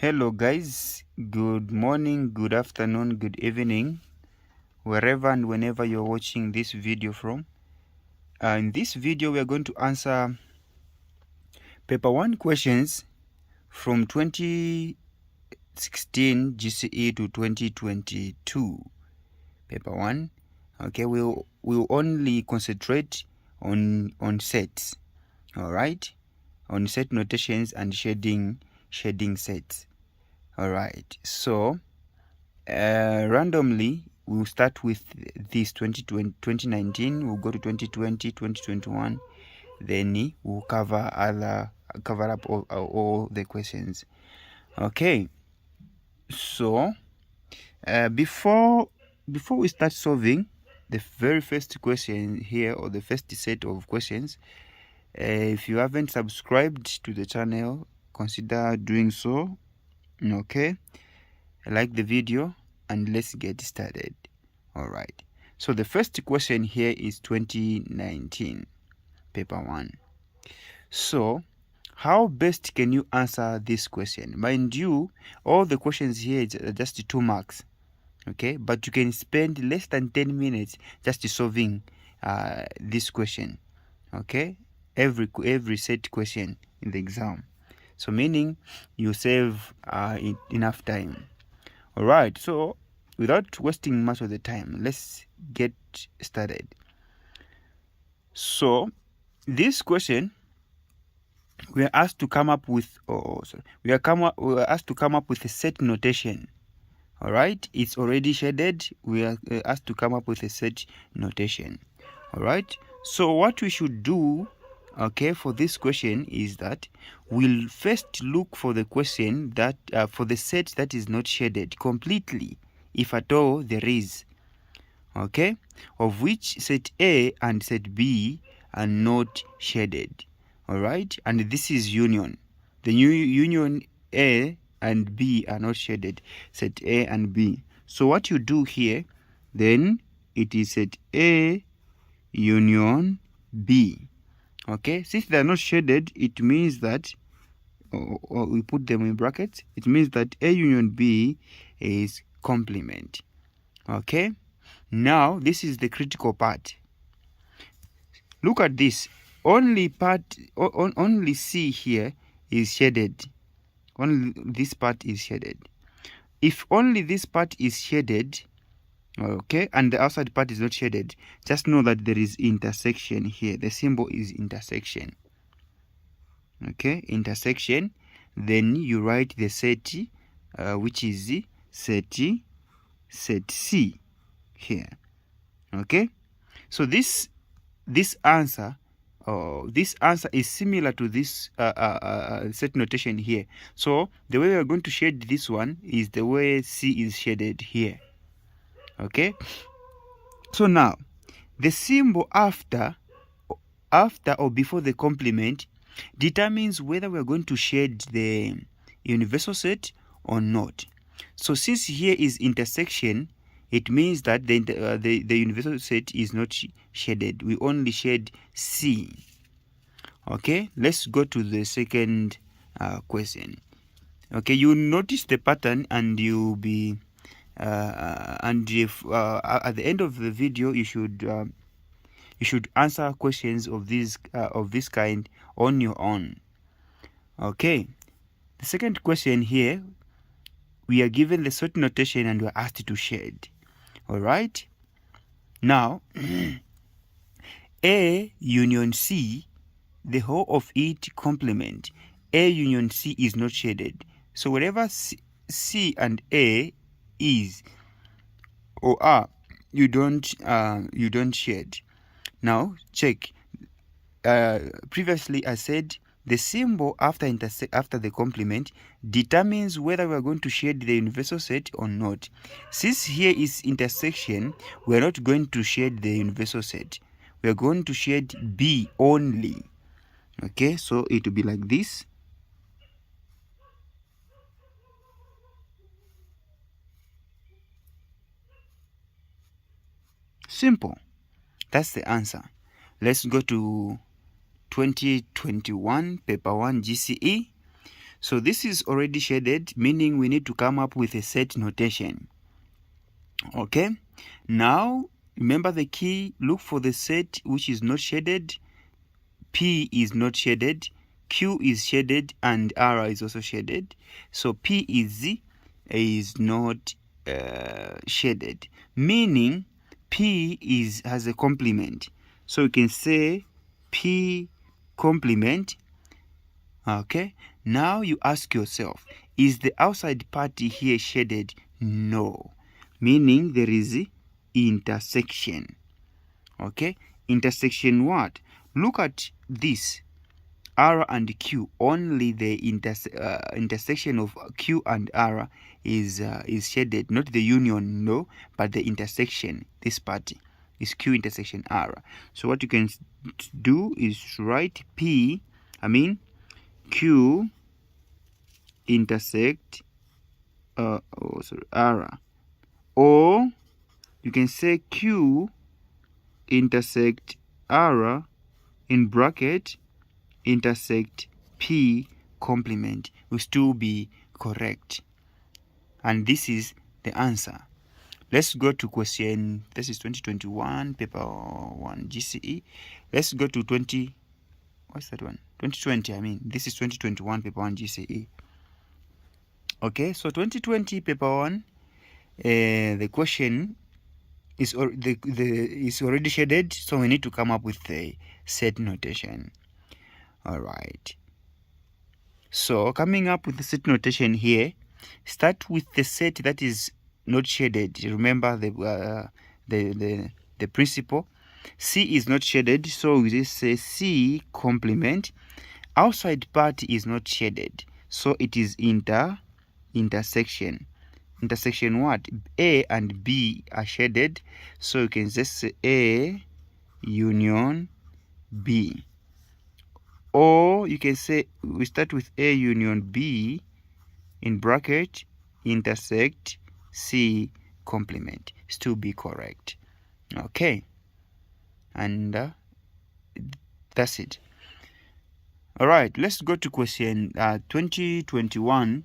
Hello guys, good morning, good afternoon, good evening, wherever and whenever you're watching this video from. In this video we are going to answer paper 1 questions from 2016 GCE to 2022 paper 1. Okay, we'll only concentrate on sets, all right, on set notations and shading sets. All right, so randomly we'll start with this 2019, we'll go to 2020, 2021, then we'll cover up all the questions. Okay, so before we start solving the very first question here, or the first set of questions, if you haven't subscribed to the channel, consider doing so. Okay, like the video and let's get started. All right, so the first question here is 2019 paper 1. So how best can you answer this question? Mind you, all the questions here are just 2 marks, okay, but you can spend less than 10 minutes just solving this question, okay, every set question in the exam. So meaning you save enough time. All right, so without wasting much of the time, let's get started. So this question, we are asked to come up with we are asked to come up with a set notation. All right, it's already shaded. We are asked to come up with a set notation. All right, so what we should do, okay, for this question is that we'll first look for the question that for the set that is not shaded completely, if at all there is, okay, of which set A and set B are not shaded. All right, and this is union. The new union A and B are not shaded, set A and B. So what you do here, then it is set A union B. Okay, since they are not shaded, it means that, or we put them in brackets, it means that A union B is complement. Okay, now this is the critical part. Look at this. Only C here is shaded. Only this part is shaded. If only this part is shaded, okay, and the outside part is not shaded, just know that there is intersection here. The symbol is intersection. Okay, intersection. Then you write the set, which is set C here. Okay, so this answer is similar to this set notation here. So the way we are going to shade this one is the way C is shaded here. Okay, so now the symbol after or before the complement determines whether we are going to shade the universal set or not. So since here is intersection, it means that the universal set is not shaded. We only shade C. Okay, let's go to the second question. Okay, you notice the pattern, and you'll be and if at the end of the video you should answer questions of this kind on your own. Okay, the second question here, we are given the set notation and we're asked to shade. All right, now A union C, the whole of it complement. A union C is not shaded, so whatever C and A is or are, you don't shade. Now check. Previously I said the symbol after the complement determines whether we are going to shade the universal set or not. Since here is intersection, we are not going to shade the universal set. We are going to shade B only. Okay, so it will be like this. Simple. That's the answer. Let's go to 2021 paper 1 GCE. So this is already shaded, meaning we need to come up with a set notation. Okay, now remember the key, look for the set which is not shaded. P is not shaded, Q is shaded, and R is also shaded. So P is not shaded, meaning P has a complement. So you can say P complement. Okay, now you ask yourself, is the outside part here shaded? No, meaning there is intersection. Okay, intersection what? Look at this, R and Q. Only the intersection of Q and R is shaded, not the union, no, but the intersection. This part is Q intersection R. So what you can do is write Q intersect R, or you can say Q intersect R in bracket intersect P complement will still be correct, and this is the answer. Let's go to question. This is 2021 paper 1 GCE. Let's go to 2020. I mean, this is 2021 paper 1 GCE. Okay, so 2020 paper 1, the question is already shaded, so we need to come up with a set notation. All right. So coming up with the set notation here, start with the set that is not shaded. Remember the principle. C is not shaded, so we just say C complement. Outside part is not shaded, so it is intersection. Intersection what? A and B are shaded, so you can just say A union B. Or you can say we start with A union B in bracket intersect C complement. Still be correct. Okay, and that's it. All right, let's go to question 2021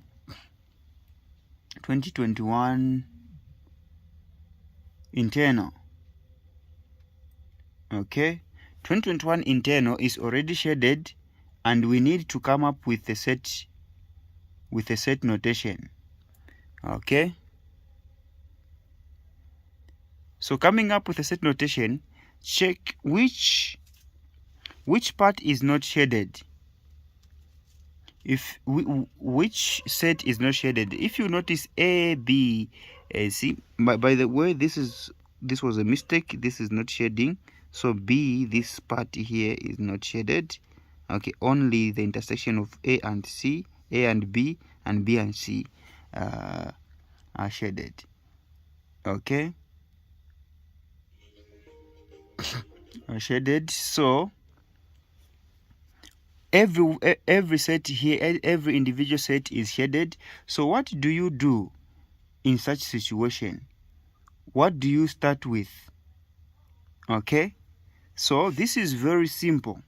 internal. Okay, 2021 internal is already shaded, and we need to come up with a set notation. Okay, so coming up with a set notation, check which part is not shaded. If which set is not shaded? If you notice A, B, C. By the way, this was a mistake. This is not shading. So B, this part here is not shaded. Okay, only the intersection of A and C, A and B and C are shaded. Okay, are shaded. So every set here, every individual set is shaded. So what do you do in such situation? What do you start with? Okay, so this is very simple.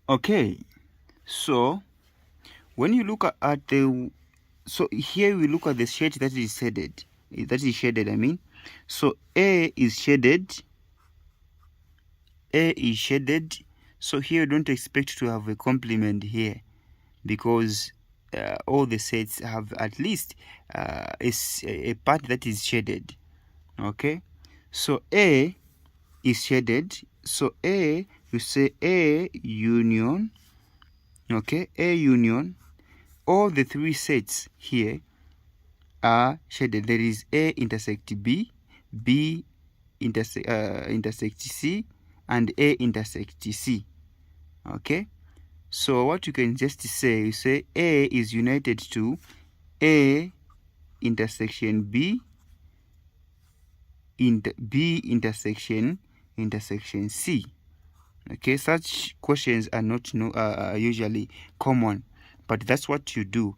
Okay, so when you look at the, so here we look at the shade that is shaded. I mean, so A is shaded. A is shaded. So here you don't expect to have a complement here, because all the sets have at least a part that is shaded. Okay, so A is shaded. So A, you say A union. Okay, A union. All the three sets here are shaded. There is A intersect B, B intersect C, and A intersect C. Okay, so what you can just say, you say A is united to A intersection B, B intersection C. Okay, such questions are not usually common, but that's what you do.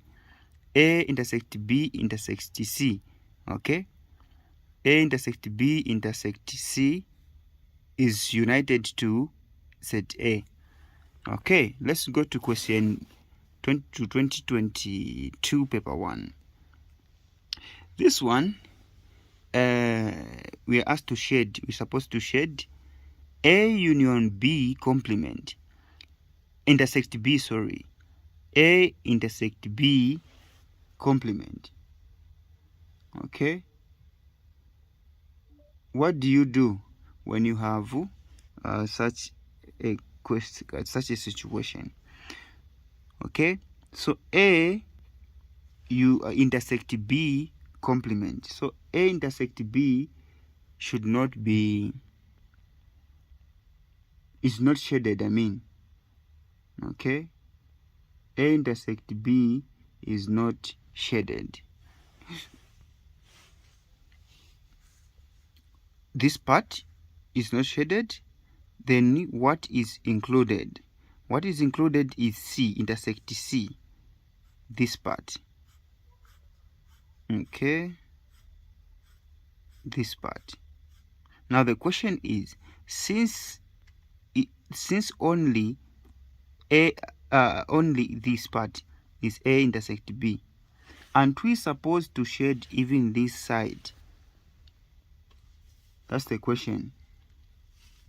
A intersect B intersect C. Okay, A intersect B intersect C is united to set A. Okay, let's go to question 2022 paper 1. This one, we are asked to shade, we're supposed to shade A union B complement intersect B, sorry. A intersect B complement. Okay, what do you do when you have such a question, such a situation? Okay, so A, you intersect B complement. So A intersect B should not be, is not shaded, I mean. Okay, A intersect B is not shaded. This part is not shaded. Then what is included? What is included is C, intersect C, this part. Okay, this part. Now the question is, since only A, only this part is A intersect B, and we supposed to shade even this side. That's the question.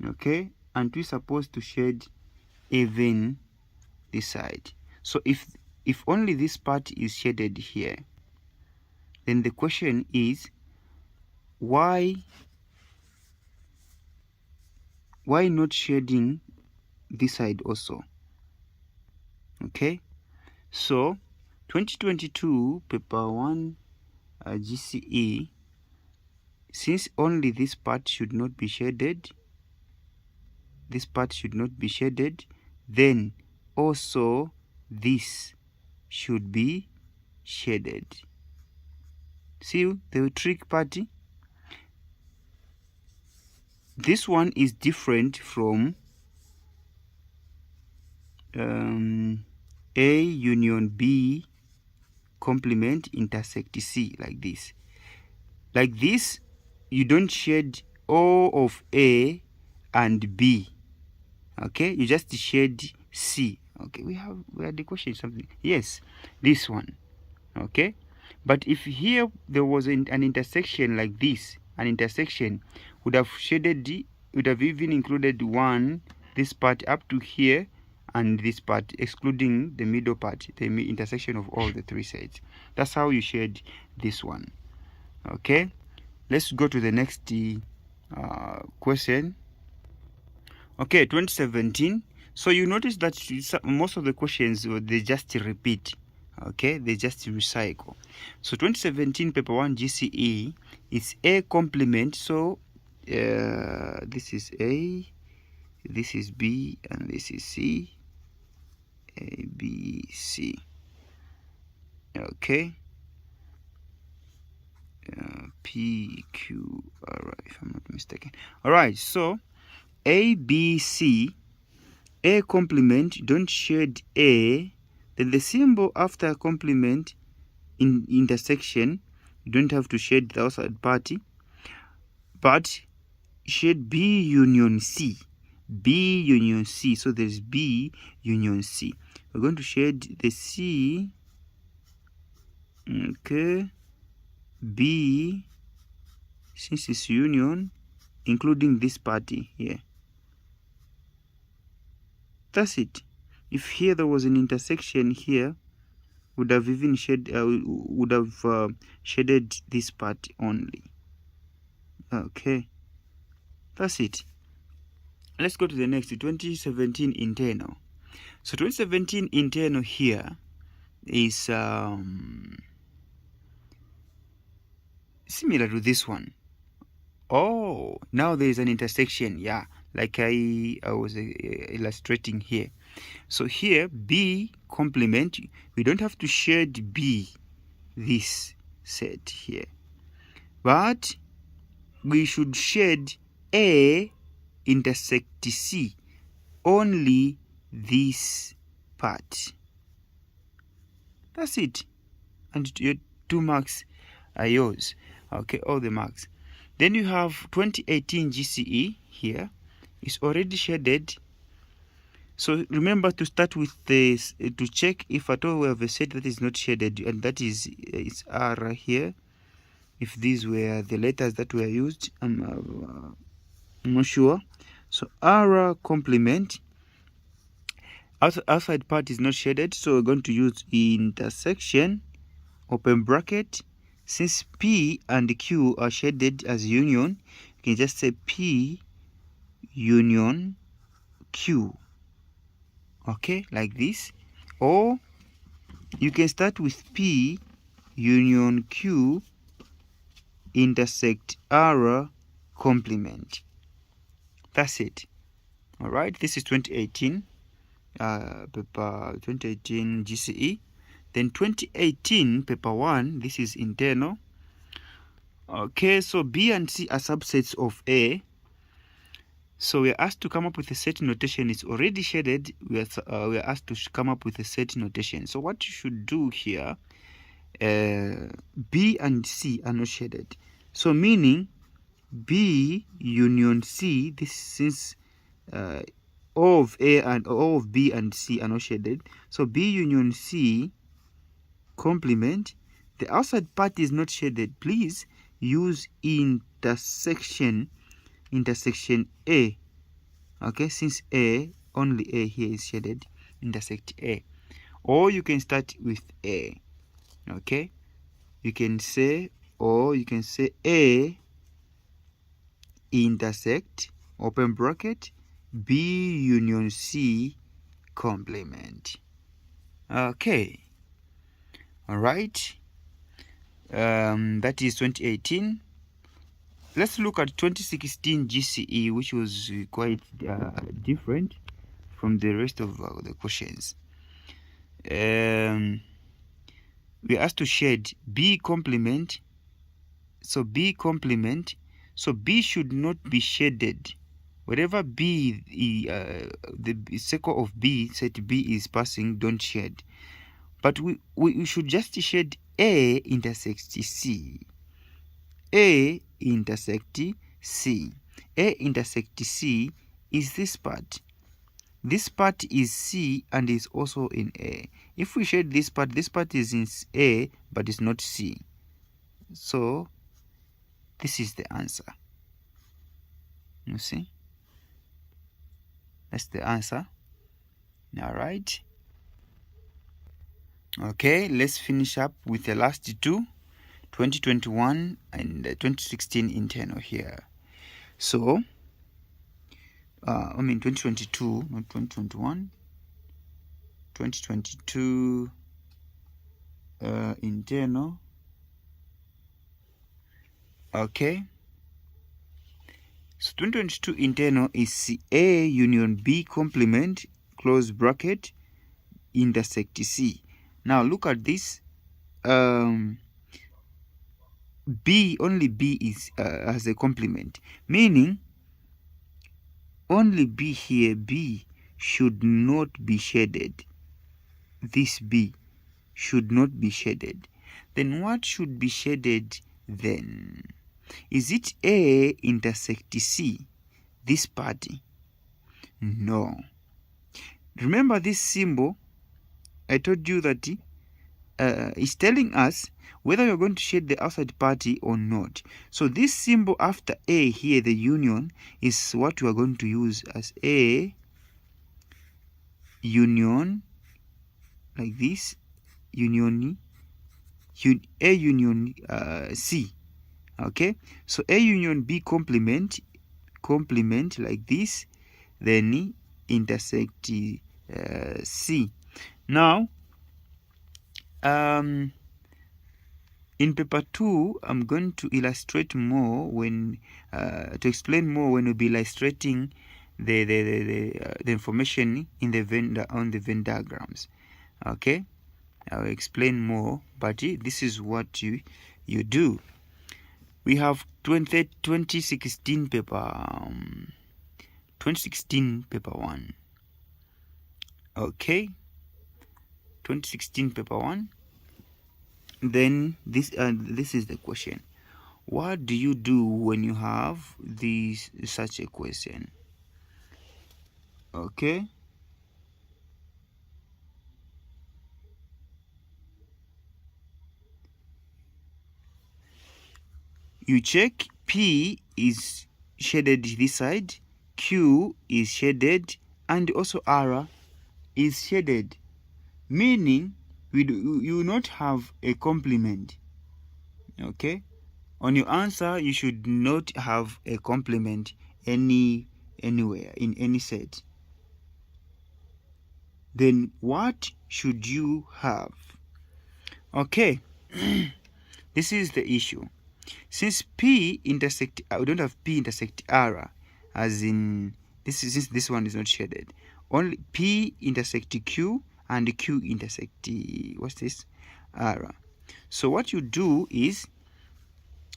Okay, and we supposed to shade even this side. So if only this part is shaded here, then the question is, why not shading this side also? Okay, so 2022 paper 1 GCE, since only this part should not be shaded, then also this should be shaded. See the trick party? This one is different from A union B complement intersect C, like this. Like this, you don't shade O of A and B. Okay, you just shade C. Okay, we have the question something. Yes, this one. Okay, but if here there was an intersection like this, an intersection would have shaded, would have even included this part up to here, and this part, excluding the middle part, the intersection of all the three sides. That's how you shade this one. Okay, let's go to the next question. Okay, 2017. So you notice that most of the questions, they just repeat. Okay, they just recycle. So 2017 paper 1 GCE is A complement. So this is A, this is B, and this is C. A, B, C. Okay, P, Q, R, if I'm not mistaken. All right, so A, B, C, A complement, don't shade A, then the symbol after complement in intersection, you don't have to shade the outside party, but shade B union C. B union C. So there's B union C. We're going to shade the C. Okay. B, since it's union, including this party here. That's it. If here there was an intersection here, would have even shaded this part only. Okay, that's it. Let's go to the next 2017 internal. So 2017 internal here is similar to this one. Oh, now there is an intersection. Yeah, like I was illustrating here. So here B complement, we don't have to shade B, this set here, but we should shade A intersect C, only this part. That's it, and your 2 marks are yours. Okay, all the marks. Then you have 2018 GCE here. It's already shaded. So remember to start with this to check if at all we have a set that is not shaded, and that is it's R here. If these were the letters that were used, I'm not sure. So R complement, outside part is not shaded, so we're going to use intersection, open bracket. Since P and Q are shaded as union, you can just say P union Q. Okay, like this. Or you can start with P union Q intersect R complement. That's it. All right, this is 2018 paper 2018 GCE. Then 2018 paper 1, this is internal. Okay, so B and C are subsets of A. So we are asked to come up with a set notation. It's already shaded. We are asked to come up with a set notation. So what you should do here, B and C are not shaded. So meaning B union C, this since all of A and all of B and C are not shaded. So B union C complement. The outside part is not shaded. Please use intersection A. Okay, since A, only A here is shaded, intersect A. Or you can start with A. Okay, you can say, or you can say A intersect, open bracket, B union C complement. Okay, all right. That is 2018. Let's look at 2016 GCE, which was quite different from the rest of the questions. We are asked to shade B complement. So B complement. So B should not be shaded. Whatever B, the circle of B, set B is passing, don't shade. But we should just shade A intersect C. A intersect C. A intersect C is this part. This part is C and is also in A. If we shade this part is in A but it's not C. So this is the answer. You see? That's the answer. All right. Okay, let's finish up with the last two, 2021 and 2016 internal here. So, 2022, not 2021. 2022 internal. Okay. So 2022 internal is A union B complement, close bracket, intersect C. Now look at this. B, only B is as a complement, meaning only B here, B should not be shaded. This B should not be shaded. Then what should be shaded then? Is it A intersect C, this part? No. Remember this symbol, I told you that it's telling us whether you're going to shade the outside party or not. So this symbol after A here, the union, is what we are going to use as A union, like this, union, A union C. Okay, so A union B complement like this, then intersect C. Now, in paper 2, I'm going to illustrate more when to explain more when we'll be illustrating the information in the Venn on the Venn diagrams. Okay, I'll explain more, but this is what you do. We have 2016 paper 2016 paper 1. Okay, 2016 paper 1. Then this is the question. What do you do when you have such a question? Okay, you check P is shaded this side, Q is shaded, and also R is shaded, meaning you will not have a complement. Okay, on your answer you should not have a complement anywhere in any set. Then what should you have? Okay, this is the issue. Since P intersect, we don't have P intersect R, as in since this one is not shaded. Only P intersect Q and Q intersect what's this? R. So what you do is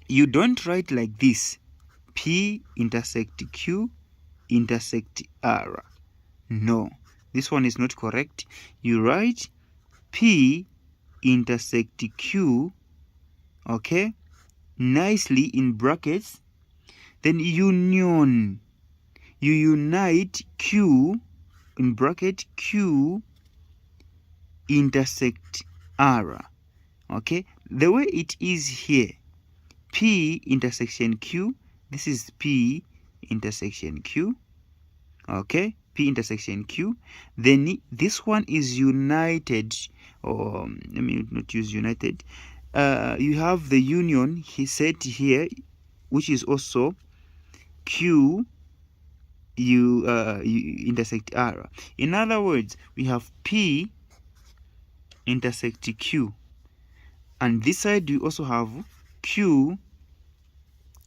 you don't write like this: P intersect Q intersect R. No, this one is not correct. You write P intersect Q, okay, nicely in brackets, then union. You unite Q in bracket, Q intersect R. Okay, the way it is here, P intersection Q, this is P intersection Q. Okay, P intersection Q. Then this one is united, or let me not use united. You have the union he said here, which is also Q you intersect R. In other words, we have P intersect Q, and this side we also have Q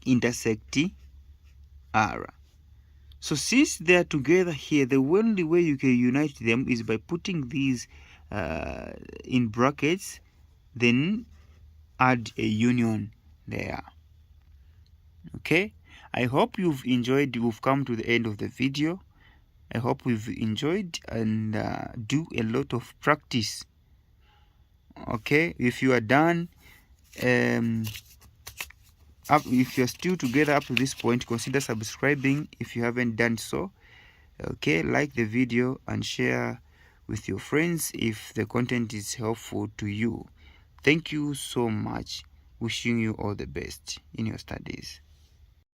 intersect R. So since they are together here, the only way you can unite them is by putting these in brackets, then add a union there. Okay, I hope you've enjoyed. We've come to the end of the video. I hope we've enjoyed, and do a lot of practice. Okay, if you are done, if you're still together up to this point, consider subscribing if you haven't done so. Okay, like the video and share with your friends if the content is helpful to you. Thank you so much. Wishing you all the best in your studies.